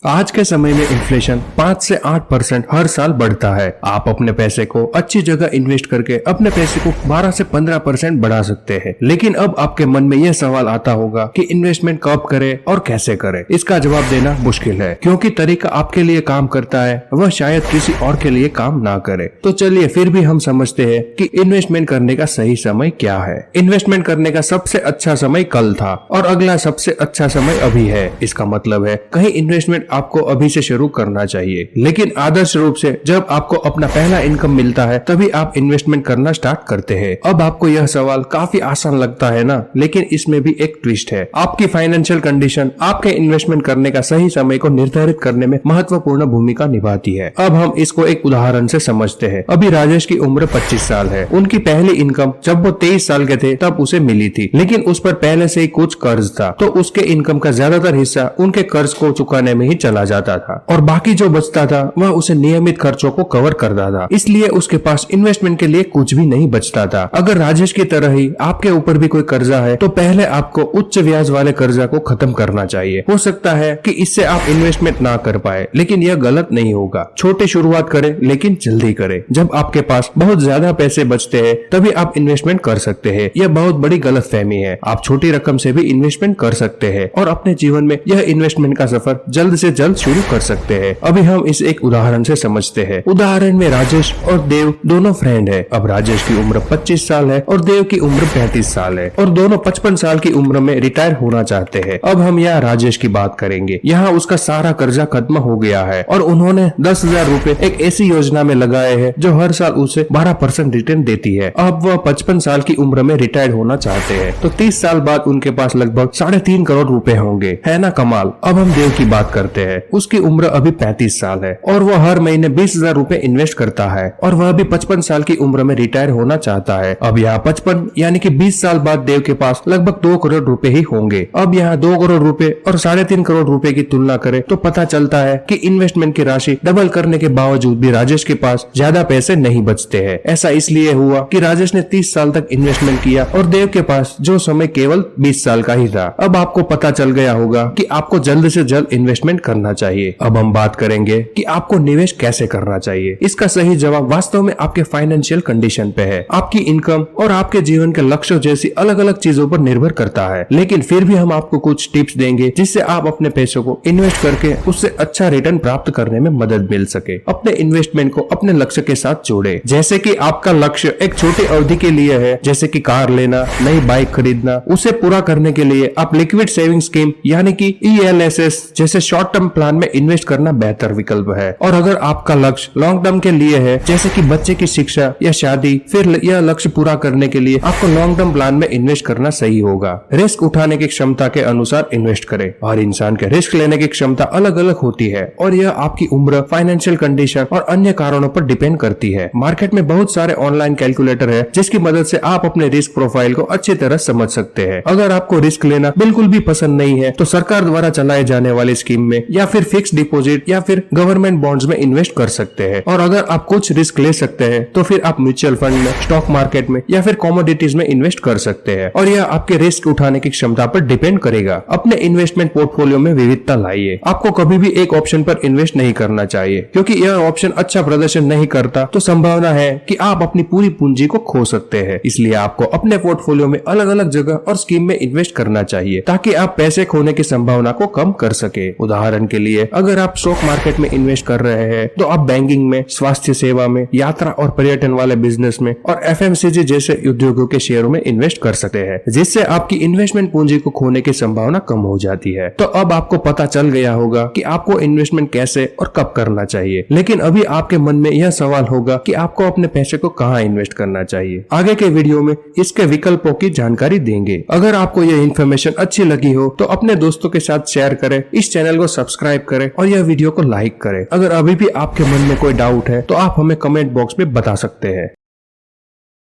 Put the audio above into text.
आज के समय में इन्फ्लेशन 5 से 8% हर साल बढ़ता है। आप अपने पैसे को अच्छी जगह इन्वेस्ट करके अपने पैसे को 12 से 15% बढ़ा सकते हैं। लेकिन अब आपके मन में यह सवाल आता होगा कि इन्वेस्टमेंट कब करें और कैसे करें। इसका जवाब देना मुश्किल है, क्योंकि तरीका आपके लिए काम करता है वह शायद किसी और के लिए काम ना करे। तो चलिए फिर भी हम समझते हैं कि इन्वेस्टमेंट करने का सही समय क्या है। इन्वेस्टमेंट करने का सबसे अच्छा समय कल था और अगला सबसे अच्छा समय अभी है। इसका मतलब है कहीं इन्वेस्टमेंट आपको अभी से शुरू करना चाहिए, लेकिन आदर्श रूप से जब आपको अपना पहला इनकम मिलता है तभी आप इन्वेस्टमेंट करना स्टार्ट करते हैं। अब आपको यह सवाल काफी आसान लगता है ना, लेकिन इसमें भी एक ट्विस्ट है। आपकी फाइनेंशियल कंडीशन आपके इन्वेस्टमेंट करने का सही समय को निर्धारित करने में महत्वपूर्ण भूमिका निभाती है। अब हम इसको एक उदाहरण से समझते हैं। अभी राजेश की उम्र 25 साल है। उनकी पहली इनकम जब वो 23 साल के थे तब उसे मिली थी, लेकिन उस पर पहले से ही कुछ कर्ज था, तो उसके इनकम का ज्यादातर हिस्सा उनके कर्ज को चुकाने में ही चला जाता था और बाकी जो बचता था वह उसे नियमित खर्चों को कवर करता था। इसलिए उसके पास इन्वेस्टमेंट के लिए कुछ भी नहीं बचता था। अगर राजेश की तरह ही आपके ऊपर भी कोई कर्जा है तो पहले आपको उच्च ब्याज वाले कर्जा को खत्म करना चाहिए। हो सकता है कि इससे आप इन्वेस्टमेंट ना कर पाए, लेकिन यह गलत नहीं होगा। छोटे शुरुआत करें, लेकिन जल्दी करें। जब आपके पास बहुत ज्यादा पैसे बचते हैं तभी आप इन्वेस्टमेंट कर सकते हैं। यह बहुत बड़ी गलतफहमी है। आप छोटी रकम से भी इन्वेस्टमेंट कर सकते हैं और अपने जीवन में यह इन्वेस्टमेंट का सफर जल्द से जल्द शुरू कर सकते हैं। अभी हम इस एक उदाहरण से समझते हैं। उदाहरण में राजेश और देव दोनों फ्रेंड है। अब राजेश की उम्र 25 साल है और देव की उम्र 35 साल है और दोनों 55 साल की उम्र में रिटायर होना चाहते हैं। अब हम यहाँ राजेश की बात करेंगे। यहाँ उसका सारा कर्जा खत्म हो गया है और उन्होंने 10,000 रूपए एक ऐसी योजना में लगाए हैं जो हर साल उसे 12% रिटर्न देती है। अब वह 55 साल की उम्र में रिटायर होना चाहते हैं, तो 30 साल बाद उनके पास लगभग 3.5 करोड़ रुपए होंगे। है ना कमाल। अब हम देव की बात करते हैं। उसकी उम्र अभी 35 साल है और वह हर महीने 20,000 रूपए इन्वेस्ट करता है और वह भी 55 साल की उम्र में रिटायर होना चाहता है। अब यहाँ 55 यानी कि 20 साल बाद देव के पास लगभग 2 करोड़ रुपए ही होंगे। अब यहाँ 2 करोड़ रुपए और 3.5 करोड़ रुपए की तुलना करें तो पता चलता है कि इन्वेस्टमेंट की राशि डबल करने के बावजूद भी राजेश के पास ज्यादा पैसे नहीं बचते हैं। ऐसा इसलिए हुआ कि राजेश ने 30 साल तक इन्वेस्टमेंट किया और देव के पास जो समय केवल 20 साल का ही था। अब आपको पता चल गया होगा कि आपको जल्द से जल्द इन्वेस्टमेंट करना चाहिए। अब हम बात करेंगे कि आपको निवेश कैसे करना चाहिए। इसका सही जवाब वास्तव में आपके फाइनेंशियल कंडीशन पे है। आपकी इनकम और आपके जीवन के लक्ष्यों जैसी अलग अलग चीजों पर निर्भर करता है, लेकिन फिर भी हम आपको कुछ टिप्स देंगे जिससे आप अपने पैसों को इन्वेस्ट करके उससे अच्छा रिटर्न प्राप्त करने में मदद मिल सके। अपने इन्वेस्टमेंट को अपने लक्ष्य के साथ जोड़े। जैसे कि आपका लक्ष्य एक छोटी अवधि के लिए है, जैसे कि कार लेना, नई बाइक खरीदना, उसे पूरा करने के लिए आप लिक्विड सेविंग स्कीम यानी कि ELSS जैसे शॉर्ट टर्म प्लान में इन्वेस्ट करना बेहतर विकल्प है। और अगर आपका लक्ष्य लॉन्ग टर्म के लिए है, जैसे कि बच्चे की शिक्षा या शादी, फिर यह लक्ष्य पूरा करने के लिए आपको लॉन्ग टर्म प्लान में इन्वेस्ट करना सही होगा। रिस्क उठाने की क्षमता के अनुसार इन्वेस्ट करें। हर इंसान के रिस्क लेने की क्षमता अलग अलग होती है और यह आपकी उम्र, फाइनेंशियल कंडीशन और अन्य कारणों पर डिपेंड करती है। मार्केट में बहुत सारे ऑनलाइन कैलकुलेटर है जिसकी मदद से आप अपने रिस्क प्रोफाइल को अच्छी तरह समझ सकते हैं। अगर आपको रिस्क लेना बिल्कुल भी पसंद नहीं है तो सरकार द्वारा चलाए जाने वाली स्कीम में या फिर फिक्स डिपॉजिट या फिर गवर्नमेंट बॉन्ड्स में इन्वेस्ट कर सकते हैं। और अगर आप कुछ रिस्क ले सकते हैं तो फिर आप म्यूचुअल फंड में, स्टॉक मार्केट में या फिर कमोडिटीज में इन्वेस्ट कर सकते हैं और यह आपके रिस्क उठाने की क्षमता पर डिपेंड करेगा। अपने इन्वेस्टमेंट पोर्टफोलियो में विविधता लाइए। आपको कभी भी एक ऑप्शन पर इन्वेस्ट नहीं करना चाहिए, क्योंकि यह ऑप्शन अच्छा प्रदर्शन नहीं करता तो संभावना है कि आप अपनी पूरी पूंजी को खो सकते हैं। इसलिए आपको अपने पोर्टफोलियो में अलग अलग जगह और स्कीम में इन्वेस्ट करना चाहिए ताकि आप पैसे खोने की संभावना को कम कर सके। उदाहरण के लिए अगर आप स्टॉक मार्केट में इन्वेस्ट कर रहे हैं तो आप बैंकिंग में, स्वास्थ्य सेवा में, यात्रा और पर्यटन वाले बिजनेस में और FMCG जैसे उद्योगों के शेयरों में इन्वेस्ट कर सकते हैं, जिससे आपकी इन्वेस्टमेंट पूंजी को खोने की संभावना कम हो जाती है। तो अब आपको पता चल गया होगा कि आपको इन्वेस्टमेंट कैसे और कब करना चाहिए। लेकिन अभी आपके मन में यह सवाल होगा कि आपको अपने पैसे को कहाँ इन्वेस्ट करना चाहिए। आगे के वीडियो में इसके विकल्पों की जानकारी देंगे। अगर आपको यह इन्फॉर्मेशन अच्छी लगी हो तो अपने दोस्तों के साथ शेयर करें, इस चैनल को सब्सक्राइब करें और यह वीडियो को लाइक करें। अगर अभी भी आपके मन में कोई डाउट है तो आप हमें कमेंट बॉक्स में बता सकते हैं।